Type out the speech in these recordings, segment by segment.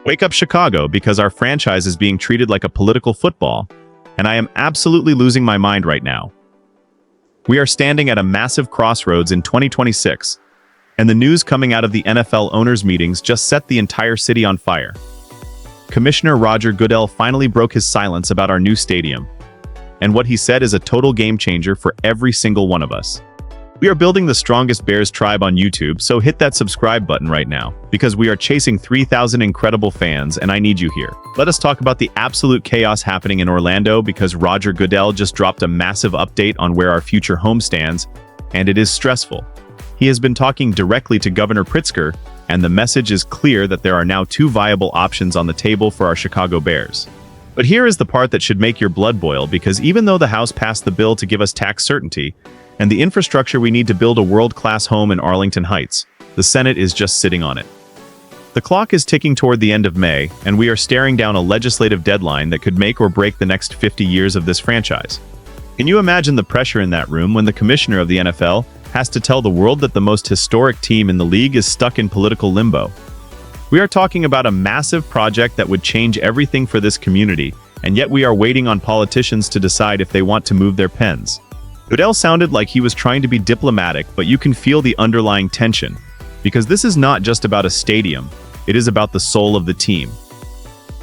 Wake up Chicago, because our franchise is being treated like a political football, and I am absolutely losing my mind right now. We are standing at a massive crossroads in 2026, and the news coming out of the NFL owners' meetings just set the entire city on fire. Commissioner Goodell finally broke his silence about our new stadium, and what he said is a total game changer for every single one of us. We are building the strongest Bears tribe on YouTube, so hit that subscribe button right now, because we are chasing 3,000 incredible fans, and I need you here. Let us talk about the absolute chaos happening in Orlando, because Goodell just dropped a massive update on where our future home stands, and it is stressful. He has been talking directly to Governor Pritzker, and the message is clear that there are now two viable options on the table for our Chicago Bears. But here is the part that should make your blood boil, because even though the House passed the bill to give us tax certainty, and the infrastructure we need to build a world-class home in Arlington Heights, the Senate is just sitting on it. The clock is ticking toward the end of May, and we are staring down a legislative deadline that could make or break the next 50 years of this franchise. Can you imagine the pressure in that room when the commissioner of the NFL has to tell the world that the most historic team in the league is stuck in political limbo? We are talking about a massive project that would change everything for this community, and yet we are waiting on politicians to decide if they want to move their pens. Goodell sounded like he was trying to be diplomatic, but you can feel the underlying tension, because this is not just about a stadium, it is about the soul of the team.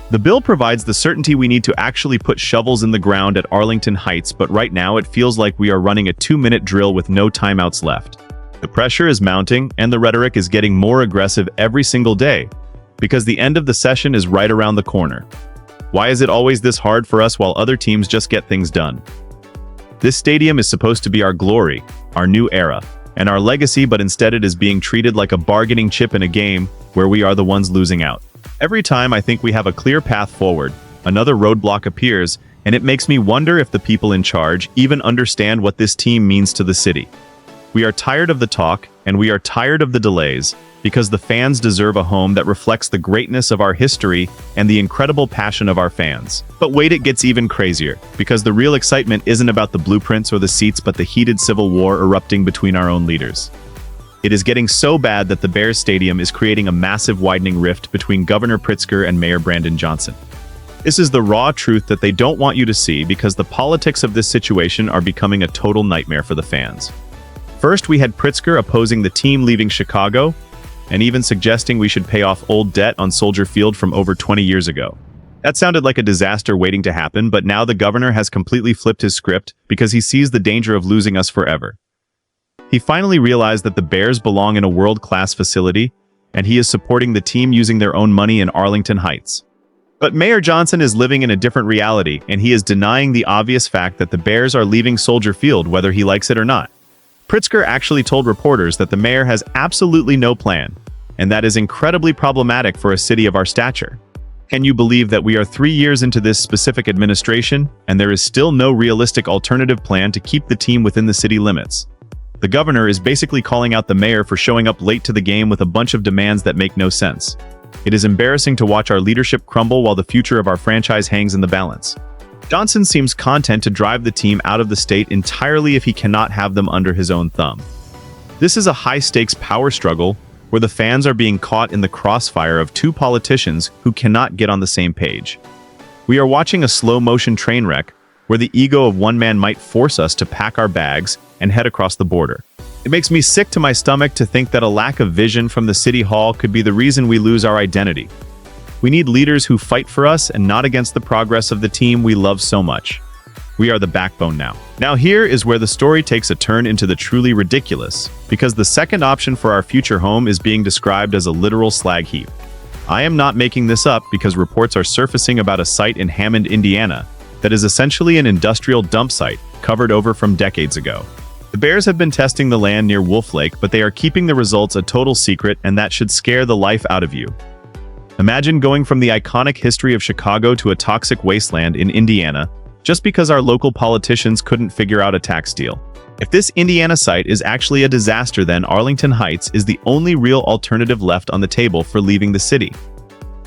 The bill provides the certainty we need to actually put shovels in the ground at Arlington Heights, but right now it feels like we are running a 2-minute drill with no timeouts left. The pressure is mounting, and the rhetoric is getting more aggressive every single day, because the end of the session is right around the corner. Why is it always this hard for us while other teams just get things done? This stadium is supposed to be our glory, our new era, and our legacy, but instead it is being treated like a bargaining chip in a game where we are the ones losing out. Every time I think we have a clear path forward, another roadblock appears, and it makes me wonder if the people in charge even understand what this team means to the city. We are tired of the talk, and we are tired of the delays, because the fans deserve a home that reflects the greatness of our history and the incredible passion of our fans. But wait, it gets even crazier, because the real excitement isn't about the blueprints or the seats, but the heated civil war erupting between our own leaders. It is getting so bad that the Bears Stadium is creating a massive widening rift between Governor Pritzker and Mayor Brandon Johnson. This is the raw truth that they don't want you to see, because the politics of this situation are becoming a total nightmare for the fans. First, we had Pritzker opposing the team leaving Chicago, and even suggesting we should pay off old debt on Soldier Field from over 20 years ago. That sounded like a disaster waiting to happen, but now the governor has completely flipped his script because he sees the danger of losing us forever. He finally realized that the Bears belong in a world-class facility, and he is supporting the team using their own money in Arlington Heights. But Mayor Johnson is living in a different reality, and he is denying the obvious fact that the Bears are leaving Soldier Field whether he likes it or not. Pritzker actually told reporters that the mayor has absolutely no plan, and that is incredibly problematic for a city of our stature. Can you believe that we are 3 years into this specific administration, and there is still no realistic alternative plan to keep the team within the city limits? The governor is basically calling out the mayor for showing up late to the game with a bunch of demands that make no sense. It is embarrassing to watch our leadership crumble while the future of our franchise hangs in the balance. Johnson seems content to drive the team out of the state entirely if he cannot have them under his own thumb. This is a high-stakes power struggle where the fans are being caught in the crossfire of two politicians who cannot get on the same page. We are watching a slow-motion train wreck where the ego of one man might force us to pack our bags and head across the border. It makes me sick to my stomach to think that a lack of vision from the city hall could be the reason we lose our identity. We need leaders who fight for us and not against the progress of the team we love so much. We are the backbone now. Now here is where the story takes a turn into the truly ridiculous, because the second option for our future home is being described as a literal slag heap. I am not making this up, because reports are surfacing about a site in Hammond, Indiana, that is essentially an industrial dump site covered over from decades ago. The Bears have been testing the land near Wolf Lake, but they are keeping the results a total secret, and that should scare the life out of you. Imagine going from the iconic history of Chicago to a toxic wasteland in Indiana, just because our local politicians couldn't figure out a tax deal. If this Indiana site is actually a disaster, then Arlington Heights is the only real alternative left on the table for leaving the city.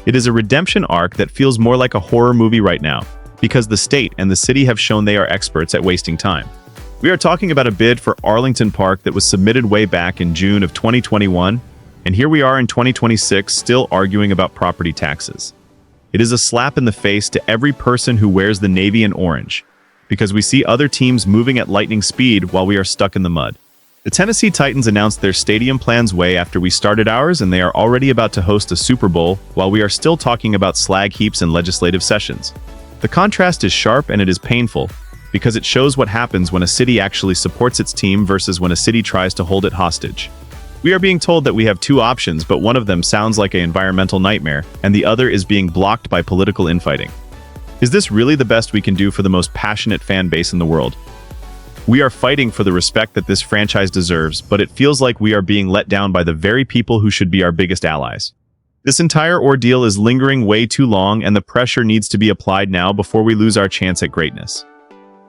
It is a redemption arc that feels more like a horror movie right now, because the state and the city have shown they are experts at wasting time. We are talking about a bid for Arlington Park that was submitted way back in June of 2021, And here we are in 2026, still arguing about property taxes. It is a slap in the face to every person who wears the navy and orange, because we see other teams moving at lightning speed while we are stuck in the mud. The Tennessee Titans announced their stadium plans way after we started ours, and they are already about to host a Super Bowl while we are still talking about slag heaps and legislative sessions. The contrast is sharp and it is painful, because it shows what happens when a city actually supports its team versus when a city tries to hold it hostage. We are being told that we have two options, but one of them sounds like an environmental nightmare, and the other is being blocked by political infighting. Is this really the best we can do for the most passionate fan base in the world? We are fighting for the respect that this franchise deserves, but it feels like we are being let down by the very people who should be our biggest allies. This entire ordeal is lingering way too long, and the pressure needs to be applied now before we lose our chance at greatness.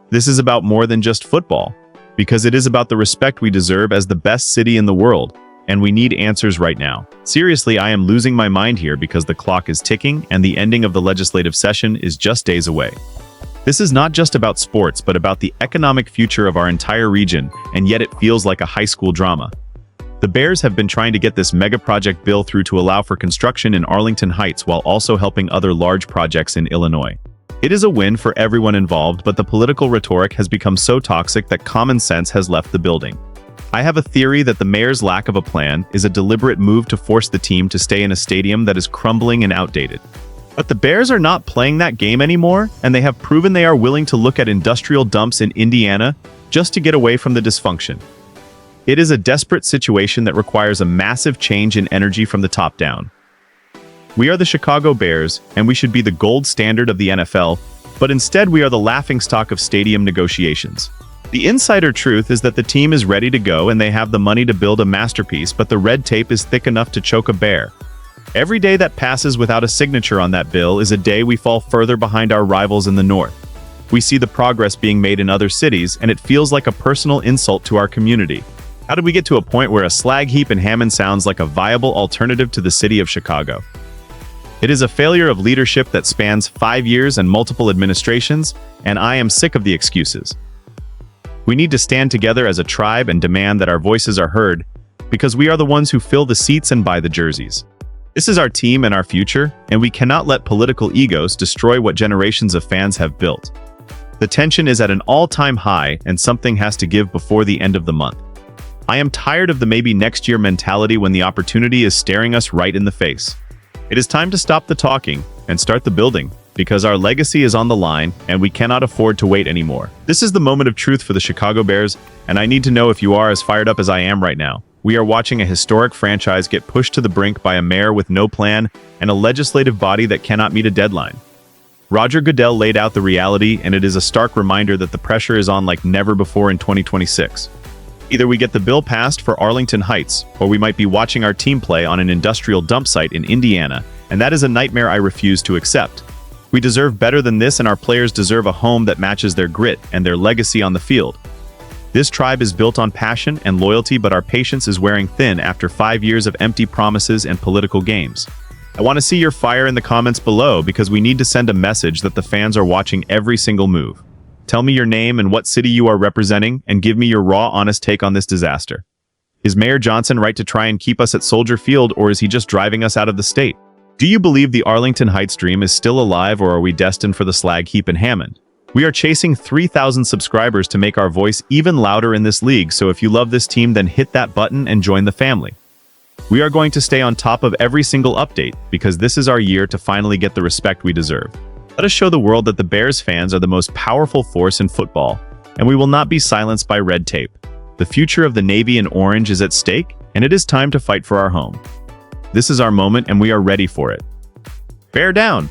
This is about more than just football, because it is about the respect we deserve as the best city in the world, and we need answers right now. Seriously, I am losing my mind here because the clock is ticking and the ending of the legislative session is just days away. This is not just about sports, but about the economic future of our entire region, and yet it feels like a high school drama. The Bears have been trying to get this mega project bill through to allow for construction in Arlington Heights while also helping other large projects in Illinois. It is a win for everyone involved, but the political rhetoric has become so toxic that common sense has left the building. I have a theory that the mayor's lack of a plan is a deliberate move to force the team to stay in a stadium that is crumbling and outdated. But the Bears are not playing that game anymore, and they have proven they are willing to look at industrial dumps in Indiana just to get away from the dysfunction. It is a desperate situation that requires a massive change in energy from the top down. We are the Chicago Bears, and we should be the gold standard of the NFL, but instead we are the laughingstock of stadium negotiations. The insider truth is that the team is ready to go and they have the money to build a masterpiece, but the red tape is thick enough to choke a bear. Every day that passes without a signature on that bill is a day we fall further behind our rivals in the north. We see the progress being made in other cities, and it feels like a personal insult to our community. How did we get to a point where a slag heap in Hammond sounds like a viable alternative to the city of Chicago? It is a failure of leadership that spans 5 years and multiple administrations, and I am sick of the excuses. We need to stand together as a tribe and demand that our voices are heard, because we are the ones who fill the seats and buy the jerseys. This is our team and our future, and we cannot let political egos destroy what generations of fans have built. The tension is at an all-time high, and something has to give before the end of the month. I am tired of the maybe next year mentality when the opportunity is staring us right in the face. It is time to stop the talking and start the building, because our legacy is on the line and we cannot afford to wait anymore. This is the moment of truth for the Chicago Bears, and I need to know if you are as fired up as I am right now. We are watching a historic franchise get pushed to the brink by a mayor with no plan and a legislative body that cannot meet a deadline. Roger Goodell laid out the reality, and it is a stark reminder that the pressure is on like never before in 2026. Either we get the bill passed for Arlington Heights, or we might be watching our team play on an industrial dump site in Indiana, and that is a nightmare I refuse to accept. We deserve better than this, and our players deserve a home that matches their grit and their legacy on the field. This tribe is built on passion and loyalty, but our patience is wearing thin after 5 years of empty promises and political games. I want to see your fire in the comments below, because we need to send a message that the fans are watching every single move. Tell me your name and what city you are representing, and give me your raw, honest take on this disaster. Is Mayor Johnson right to try and keep us at Soldier Field, or is he just driving us out of the state? Do you believe the Arlington Heights dream is still alive, or are we destined for the slag heap in Hammond? We are chasing 3,000 subscribers to make our voice even louder in this league, so if you love this team, then hit that button and join the family. We are going to stay on top of every single update, because this is our year to finally get the respect we deserve. Let us show the world that the Bears fans are the most powerful force in football, and we will not be silenced by red tape. The future of the Navy and Orange is at stake, and it is time to fight for our home. This is our moment, and we are ready for it. Bear down!